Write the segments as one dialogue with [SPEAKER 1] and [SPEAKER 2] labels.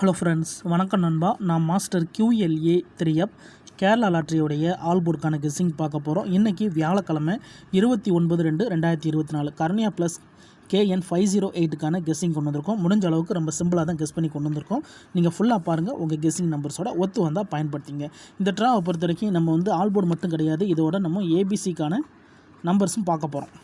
[SPEAKER 1] Hello friends, வணக்கம் நண்பா. நான் மாஸ்டர் QLA 3F கேரளா லாட்ரியோடைய ஆல்போர்டுக்கான கெஸ்ஸிங் பார்க்க போகிறோம். இன்றைக்கி வியாழக்கிழமை 29/2/2024 கர்ணியா ப்ளஸ் KN 508க்கான கெஸ்ஸிங் கொண்டு வந்திருக்கோம். முடிஞ்ச அளவுக்கு ரொம்ப சிம்பிளாக தான் கெஸ் பண்ணி கொண்டு வந்திருக்கோம். நீங்கள் ஃபுல்லாக பாருங்கள், உங்கள் கெஸ்ஸிங் நம்பர்ஸோட ஒத்து வந்தால் பயன்படுத்திங்க. இந்த ட்ராவை பொறுத்த வரைக்கும் நம்ம ஆல்போர்டு மட்டும் கிடையாது, இதோட நம்ம ABCக்கான நம்பர்ஸும் பார்க்க போகிறோம்.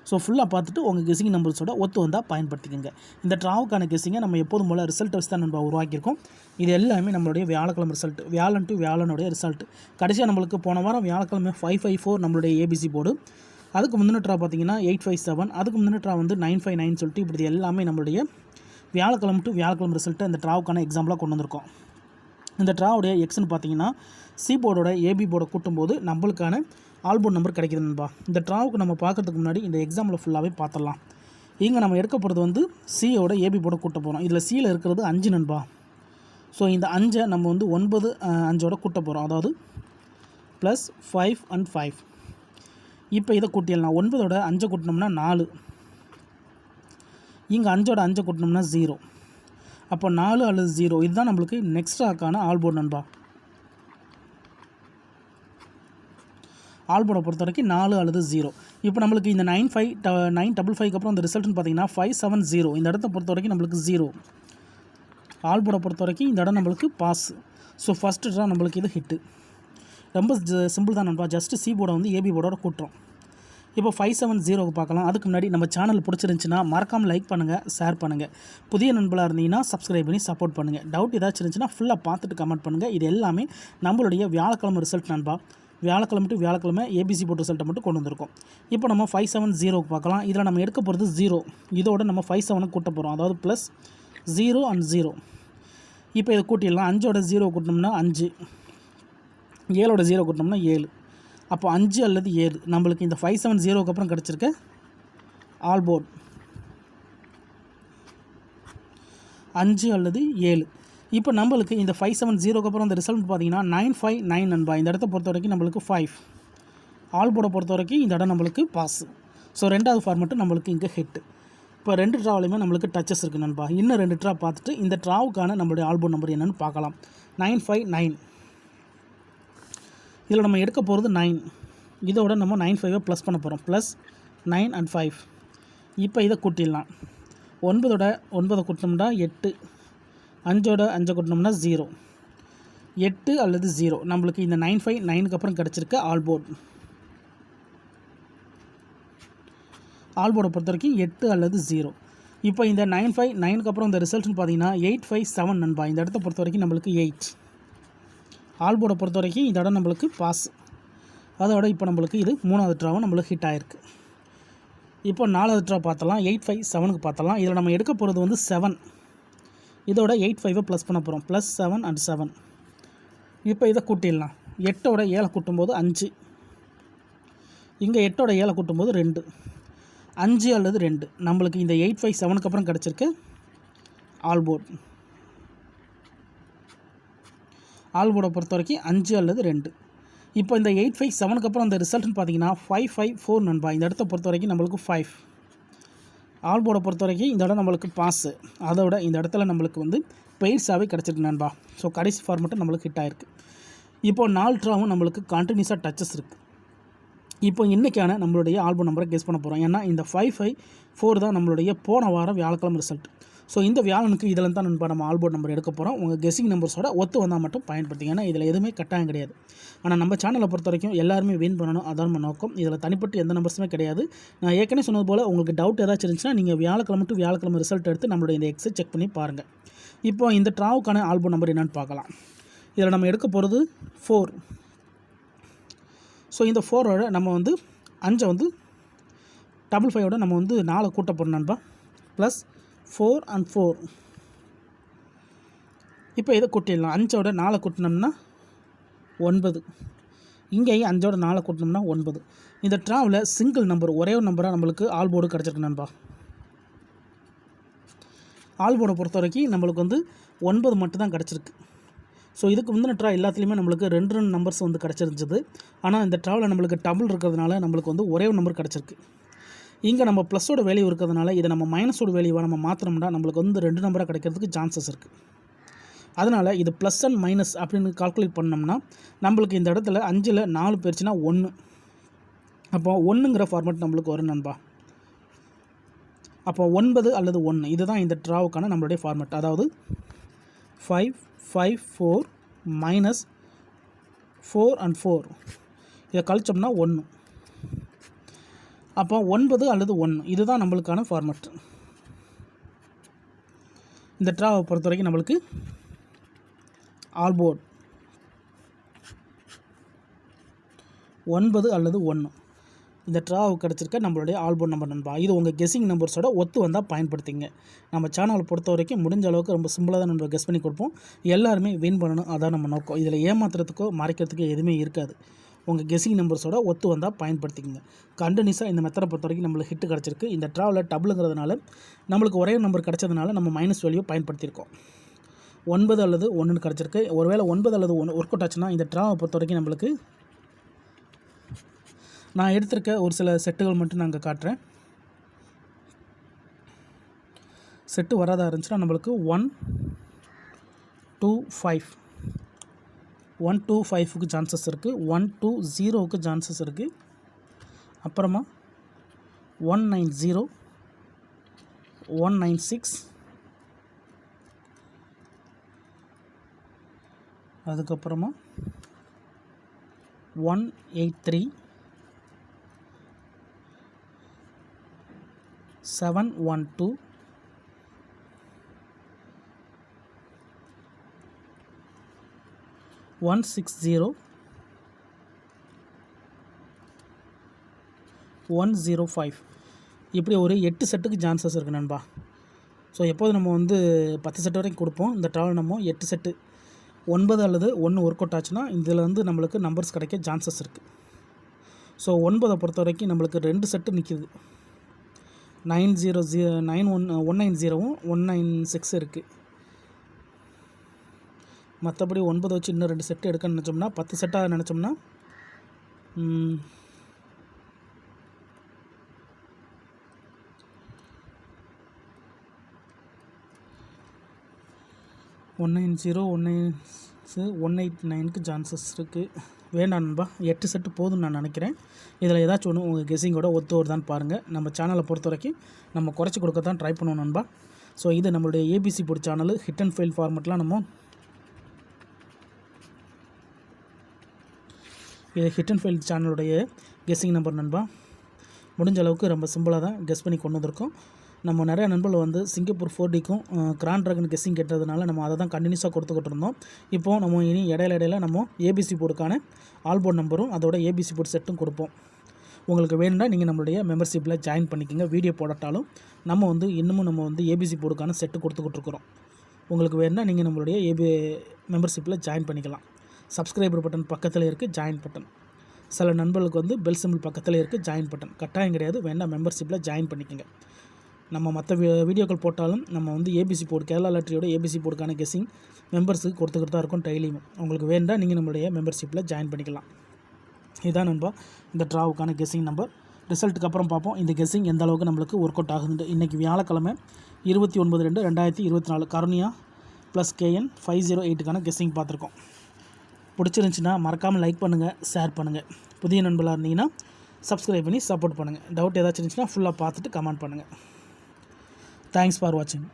[SPEAKER 1] ஸோ ஃபுல்லாக பார்த்துட்டு உங்கள் கெஸ்ஸிங் நம்பர்ஸோட ஒத்து வந்தால் பயன்படுத்திக்கோங்க. இந்த ட்ராவுக்கான கெஸ்ஸிங்கை நம்ம எப்போதும் போல் ரிசல்ட் வச்சு தான் நம்ம உருவாக்கியிருக்கோம். இது எல்லாமே நம்மளுடைய வியாழக்கிழமை ரிசல்ட், வியாழன் டு வியாழனுடைய ரிசல்ட். கடைசியாக நம்மளுக்கு போன வாரம் வியாழக்கிழமை 554 நம்மளுடைய ABC போர்டு. அதுக்கு முந்தின ட்ரா பார்த்தீங்கன்னா 857, அதுக்கு முந்தின ட்ரா 959 சொல்லிட்டு இப்படி எல்லாமே நம்மளுடைய வியாழக்கிழமை டு வியாழக்கிழமை ரிசல்ட்டை இந்த ட்ராவுக்கான எக்ஸாம்பிளாக கொண்டு வந்திருக்கோம். இந்த ட்ராவுடைய எக்ஸ்ன்னு பார்த்தீங்கன்னா C போர்டோட AB போர்டை கூட்டும்போது நம்மளுக்கான ஆல்போர்ட் நம்பர் கிடைக்குது நண்பா. இந்த ட்ராவுக்கு நம்ம பார்க்கறதுக்கு முன்னாடி இந்த எக்ஸாம்பிள் ஃபுல்லாகவே பார்த்துடலாம். இங்கே நம்ம எடுக்க போகிறது சியோட AB போர்டை கூட்ட போகிறோம். இதில் சியில் இருக்கிறது 5 நண்பா. ஸோ இந்த 5 நம்ம 9 5ஓட கூட்ட போகிறோம், அதாவது +5 and 5. இப்போ இதை கூட்டிடலாம். 9ஓட 5 கூட்டினோம்னா 4, இங்கே 5ஓட 5 கூட்டினோம்னா 0. அப்போ 4 அல்லது 0 இதுதான் நம்மளுக்கு நெக்ஸ்ட் ட்ராக்கான ஆல்போர்ட் நண்பா. ஆல்போர்டை பொறுத்த வரைக்கும் 4 அல்லது 0. இப்போ நம்மளுக்கு இந்த 955 அப்புறம் இந்த ரிசல்ட்னு பார்த்தீங்கன்னா 570. இந்த இடத்த பொறுத்த வரைக்கும் நம்மளுக்கு 0. ஆல்போர்டை பொறுத்த வரைக்கும் இந்த இடம் நம்மளுக்கு பாஸ். ஸோ ஃபஸ்ட்டு ட்ரா நம்மளுக்கு இது ஹிட்டு. ரொம்ப சிம்பிள் தான் நண்பா. ஜஸ்ட்டு C போர்டை AB போர்டோட கூட்டுறோம். இப்போ 570க்கு பார்க்கலாம். அதுக்கு முன்னாடி நம்ம சேனல் பிடிச்சிருந்துச்சின்னா மறக்காமல் லைக் பண்ணுங்கள், ஷேர் பண்ணுங்கள். புதிய நண்பர்களாக இருந்தீங்கன்னா சப்ஸ்கிரைப் பண்ணி சப்போர்ட் பண்ணுங்கள். டவுட் ஏதாச்சும் இருந்துச்சுன்னா ஃபுல்லாக பார்த்துட்டு கமெண்ட் பண்ணுங்கள். இது எல்லாமே நம்மளுடைய வியாழக்கிழமை ரிசல்ட் நண்பா. வியாழக்கிழமை டு வியாழக்கிழமை ABC போர்டு ரிசல்ட்டை மட்டும் கொண்டு வந்திருக்கோம். இப்போ நம்ம 570க்கு பார்க்கலாம். இதில் நம்ம எடுக்க போகிறது 0. இதோட நம்ம 57 கூட்ட போகிறோம், அதாவது +0 and 0. இப்போ இதை கூட்டிடலாம். 5ஓட 0 கூட்டினோம்னா 5, 7ஓட 0 கூட்டினோம்னா 7. அப்போ 5 அல்லது 7 நம்மளுக்கு இந்த 570க்கு அப்புறம் கிடச்சிருக்க ஆல்போர்ட் 5 அல்லது 7. இப்போ நம்மளுக்கு இந்த 570க்கு அப்புறம் இந்த ரிசல்ட் பார்த்தீங்கன்னா 959 நண்பா. இந்த இடத்த பொறுத்த வரைக்கும் நம்மளுக்கு 5. ஆல்போர்டை பொறுத்த வரைக்கும் இந்த இடம் நம்மளுக்கு பாஸ். ஸோ ரெண்டாவது ஃபார்மெட்டு நம்மளுக்கு இங்கே ஹிட்டு. இப்போ 2 ட்ராவிலையுமே நம்மளுக்கு டச்சஸ் இருக்குது நண்பா. இன்னும் 2 ட்ரா பார்த்துட்டு இந்த ட்ராவுக்கான நம்மளுடைய ஆல்போர்ட் நம்பர் என்னென்னு பார்க்கலாம். 959. இதில் நம்ம எடுக்க போகிறது 9. இதோட நம்ம 95 ப்ளஸ் பண்ண போகிறோம், +9 and 5. இப்போ இதை கூட்டிடலாம். 9ஓட 9 கூட்டினோம்னா 8, 5ஓட 5 கூட்டினோம்னா 0. 8 அல்லது 0 நம்மளுக்கு இந்த 959க்கு அப்புறம் கிடச்சிருக்க ஆல்போர்ட். ஆல்போர்டை பொறுத்த வரைக்கும் 8 அல்லது 0. இப்போ இந்த 959க்கு அப்புறம் இந்த ரிசல்ட்னு பார்த்தீங்கன்னா 857 நண்பா. இந்த இடத்த பொறுத்த வரைக்கும் நம்மளுக்கு 8. ஆல்போர்டை பொறுத்த வரைக்கும் இந்த இடம் நம்மளுக்கு பாஸ். அதோட இப்போ நம்மளுக்கு இது 3வது ட்ராவும் நம்மளுக்கு ஹிட் ஆகிருக்கு. இப்போ 4வது ட்ரா பார்த்தலாம். 857க்கு பார்த்தலாம். இதில் நம்ம எடுக்க போகிறது 7. இதோட 85 ப்ளஸ் பண்ண போகிறோம், +7 and 7. இப்போ இதை கூட்டிடலாம். 8ஓட 7 கூட்டும்போது 5, இங்கே 8ஓட 7 கூட்டும்போது 2, 5 அல்லது 2 நம்மளுக்கு இந்த 857க்கு அப்புறம் கிடச்சிருக்கு ஆல்போர்ட். ஆல்போர்டை பொறுத்த வரைக்கும் 5 அல்லது 2. இப்போ இந்த 857க்கு அப்புறம் இந்த ரிசல்ட்னு பார்த்தீங்கன்னா 554 நண்பா. இந்த இடத்த பொறுத்த வரைக்கும் நம்மளுக்கு 5. ஆல்போர்டை பொறுத்த வரைக்கும் இந்த இடம் நம்மளுக்கு பாஸு. அதோட இந்த இடத்துல நம்மளுக்கு பெய்ட்ஸாகவே கிடச்சிருக்கு நண்பா. ஸோ கடைசி ஃபார்மெட்டு நம்மளுக்கு ஹிட் ஆகிருக்கு. இப்போது 4 ட்ராவும் நம்மளுக்கு கண்டினியூஸாக டச்சஸ் இருக்குது. இப்போ இன்றைக்கான நம்மளுடைய ஆல்போர்ட் நம்பரை கெஸ் பண்ண போகிறோம். ஏன்னா இந்த 554 தான் நம்மளுடைய போன வாரம் வியாழக்கிழமை ரிசல்ட். ஸோ இந்த வியாழனுக்கு இதில் தான் நண்பா நம்ம ஆல்போர்ட் நம்பர் எடுக்க போகிறோம். உங்கள் கெஸ்ஸிங் நம்பர்ஸோட ஒத்து வந்தால் மட்டும் பயன்படுத்திங்க. ஏன்னா இதில் எதுவுமே கட்டாயம் கிடையாது. ஆனால் நம்ம சேனலை பொறுத்த வரைக்கும் எல்லாருமே வின் பண்ணணும், அதான் நம்ம நோக்கம். இதில் தனிப்பட்டு எந்த நம்பர்ஸுமே கிடையாது. நான் ஏற்கனவே சொன்னது போல் உங்களுக்கு டவுட் ஏதாச்சும் இருந்துச்சுன்னா நீங்கள் வியாழக்கிழமை டு வியாழக்கிழமை ரிசல்ட் எடுத்து நம்மளுடைய இந்த எக்ஸை செக் பண்ணி பாருங்கள். இப்போ இந்த ட்ராவுக்கான ஆல்போர்ட் நம்பர் என்னென்னு பார்க்கலாம். இதில் நம்ம எடுக்க போகிறது 4. ஸோ இந்த 4ஓட நம்ம 5 555ஓட நம்ம 4 கூட்ட போகிறோம் நண்பா, +4 and 4. இப்போ இதை கூட்டிடலாம். 5ஓட 4 கூட்டினோம்னா 9, இங்கேயும் 5ஓட 4 கூட்டினோம்னா 9. இந்த ட்ராவில் சிங்கிள் நம்பர், ஒரே ஒரு நம்பராக நம்மளுக்கு ஆல்போர்டு கிடச்சிருக்கு நண்பா. ஆல்போர்டை பொறுத்த வரைக்கும் நம்மளுக்கு 9 மட்டும் தான் கிடச்சிருக்கு. ஸோ இதுக்கு முந்தின ட்ரா எல்லாத்துலேயுமே நம்மளுக்கு 2 நம்பர்ஸ் கிடச்சிருந்துச்சு. ஆனால் இந்த ட்ராவில் நம்மளுக்கு டபுள் இருக்கிறதுனால நம்மளுக்கு ஒரே ஒரு நம்பர் கிடச்சிருக்கு. இங்கே நம்ம ப்ளஸோட வேல்யூ இருக்கிறதுனால இதை நம்ம மைனஸோட வேல்யூவாக நம்ம மாற்றினோம்னா நம்மளுக்கு வந்து 2 நம்பராக கிடைக்கிறதுக்கு சான்சஸ் இருக்குது. அதனால் இது ப்ளஸ் அண்ட் மைனஸ் அப்படின்னு கால்குலேட் பண்ணோம்னா நம்மளுக்கு இந்த இடத்துல 5ல் 4 போயிடுச்சுன்னா 1. அப்போ 1ங்கிற ஃபார்மேட் நம்மளுக்கு வரும் நண்பா. அப்போ 9 அல்லது 1 இதுதான் இந்த ட்ராவுக்கான நம்மளுடைய ஃபார்மேட். அதாவது 5, 5, 4 மைனஸ் 4 and 4 இதை கழிச்சோம்னா 1. அப்போ 9 அல்லது 1 இதுதான் நம்மளுக்கான ஃபார்மேட். இந்த ட்ராவை பொறுத்த வரைக்கும் நம்மளுக்கு ஆல் போர்ட் 9 அல்லது 1 இந்த ட்ராவு கிடச்சிருக்க நம்மளுடைய ஆல் போர்ட் நம்பர் நண்பா. இது உங்கள் கெஸ்ஸிங் நம்பர்ஸோட ஒத்து வந்தால் பயன்படுத்திங்க. நம்ம சேனலை பொறுத்த வரைக்கும் முடிஞ்ச அளவுக்கு ரொம்ப சிம்பிளாக தான் நம்ம கெஸ் பண்ணி கொடுப்போம். எல்லாருமே வின் பண்ணணும், அதான் நம்ம நோக்கம். இதில் ஏமாத்துறதுக்கோ மறைக்கிறதுக்கோ எதுவுமே இருக்காது. உங்கள் கெஸ்ஸிங் நம்பர்ஸோட ஒத்து வந்தால் பயன்படுத்திக்கங்க. கண்டினியூஸாக இந்த மெத்தடை பொறுத்த வரைக்கும் நம்மளுக்கு ஹிட் கிடச்சிருக்கு. இந்த ட்ராவில் டபுளுங்கிறதுனால நம்மளுக்கு ஒரே நம்பர் கிடச்சதுனால நம்ம மைனஸ் வேல்யூ பயன்படுத்தியிருக்கோம். 9 அல்லது 1 கிடச்சிருக்கு. ஒருவேளை 9 அல்லது 1 ஒர்க் அவுட் ஆச்சுன்னா இந்த ட்ராவை பொறுத்த வரைக்கும் நம்மளுக்கு நான் எடுத்திருக்க ஒரு சில செட்டுகள் மட்டும் நான் காட்டுறேன். செட்டு வராதா இருந்துச்சுன்னா நம்மளுக்கு 1, 2, 5 1, 2, 5க்கு சான்சஸ் இருக்குது. 1, 2, 0க்கு சான்சஸ் இருக்குது. அப்புறமா 190, 196, அதுக்கப்புறமா 183, 712, 160, 105 இப்படி ஒரு 8 செட்டுக்கு சான்சஸ் இருக்குது நண்பா. ஸோ எப்போது நம்ம வந்து 10 செட்டு வரைக்கும் கொடுப்போம். இந்த ட்ராவல் நம்ம 8 செட்டு 9 அல்லது 1 ஒர்க் அவுட் ஆச்சுன்னா இதில் வந்து நம்மளுக்கு நம்பர்ஸ் கிடைக்க சான்சஸ் இருக்குது. ஸோ 9 பொறுத்த வரைக்கும் நம்மளுக்கு 2 செட்டு நிற்கிது. 190வும் 196 இருக்குது. மற்றபடி 9 வச்சு இன்னும் 2 செட்டு எடுக்க நினச்சோம்னா 10 செட்டாக நினச்சோம்னா 190, 189க்கு சான்சஸ் இருக்குது. வேண்டாம் நண்பா, 8 செட்டு போதும்னு நான் நினைக்கிறேன். இதில் ஏதாச்சும் ஒன்று உங்கள் கெஸ்ஸிங்கோட ஒத்து வருதான்னு பாருங்கள். நம்ம சேனலை பொறுத்த வரைக்கும் நம்ம குறைச்சி கொடுக்க தான் ட்ரை பண்ணுவோம் நண்பா. ஸோ இது நம்மளுடைய ABC board channel. Hit and fail ஃபார்மெட்லாம் நம்ம இது ஹிட் அண்ட் ஃபெயில் சேனலுடைய கெஸ்ஸிங் நம்பர் நண்பா. முடிஞ்ச அளவுக்கு ரொம்ப சிம்பிளாக தான் கெஸ் பண்ணி கொண்டு வந்திருக்கோம். நம்ம நிறைய நண்பர்கள் வந்து சிங்கப்பூர் 4Dக்கும் கிராண்ட் ட்ராகன் கெஸ்ஸிங் கேட்டதுனால நம்ம அதை தான் கண்டினியூஸாக கொடுத்துக்கிட்டு இருந்தோம். இப்போது நம்ம இனி இடையில நம்ம ஏபிசி போர்டுக்கான ஆல் போர்ட் நம்பரும் அதோட ஏபிசி போர்டு செட்டும் கொடுப்போம். உங்களுக்கு வேணும்னா நீங்கள் நம்மளுடைய மெம்பர்ஷிப்பில் ஜாயின் பண்ணிக்கோங்க. வீடியோ போடட்டாலும் நம்ம வந்து இன்னமும் நம்ம வந்து ஏபிசி போர்டுக்கான செட்டு கொடுத்துக்கிட்டு இருக்கிறோம். உங்களுக்கு வேணும்னா நீங்கள் நம்மளுடைய மெம்பர்ஷிப்பில் ஜாயின் பண்ணிக்கலாம். சப்ஸ்கிரைபர் பட்டன் பக்கத்தில் இருக்குது, ஜாயின் பட்டன். சில நண்பர்களுக்கு வந்து பெல் சிம்பிள் பக்கத்தில் இருக்குது, ஜாயின் பட்டன். கட்டாயம் கிடையாது, வேண்டாம் மெம்பர்ஷிப்பில் ஜாயின் பண்ணிக்கோங்க. நம்ம மற்ற வீடியோக்கள் போட்டாலும் நம்ம வந்து ஏபிசி போர்டு கேரளா லாட்டரியோட ஏபிசி போர்டுக்கான கெஸ்ஸிங் மெம்பர்ஸுக்கு கொடுத்துக்கிட்டு தான் இருக்கும் டெய்லியும். உங்களுக்கு வேண்டாம் நீங்கள் நம்மளுடைய மெம்பர்ஷிப்பில் ஜாயின் பண்ணிக்கலாம். இதுதான் நண்பா இந்த ட்ராவுக்கான கெஸ்ஸிங் நம்பர். ரிசல்ட்டுக்கு அப்புறம் பார்ப்போம் இந்த கெஸ்ஸிங் எந்த அளவுக்கு நம்மளுக்கு ஒர்க் அவுட் ஆகுதுன்ட்டு. இன்றைக்கி வியாழக்கிழமை 29/2/2024 கருணியா ப்ளஸ் KN 508க்கான கெஸ்ஸிங் பார்த்துருக்கோம். பிடிச்சிருந்துச்சின்னா மறக்காமல் லைக் பண்ணுங்கள், ஷேர் பண்ணுங்கள். புதிய நண்பர்களாக இருந்தீங்கன்னா சப்ஸ்கிரைப் பண்ணி சப்போர்ட் பண்ணுங்கள். டவுட் ஏதாச்சும் இருந்துச்சுன்னா ஃபுல்லாக பார்த்துட்டு கமெண்ட் பண்ணுங்கள். தேங்க்ஸ் ஃபார் வாட்சிங்.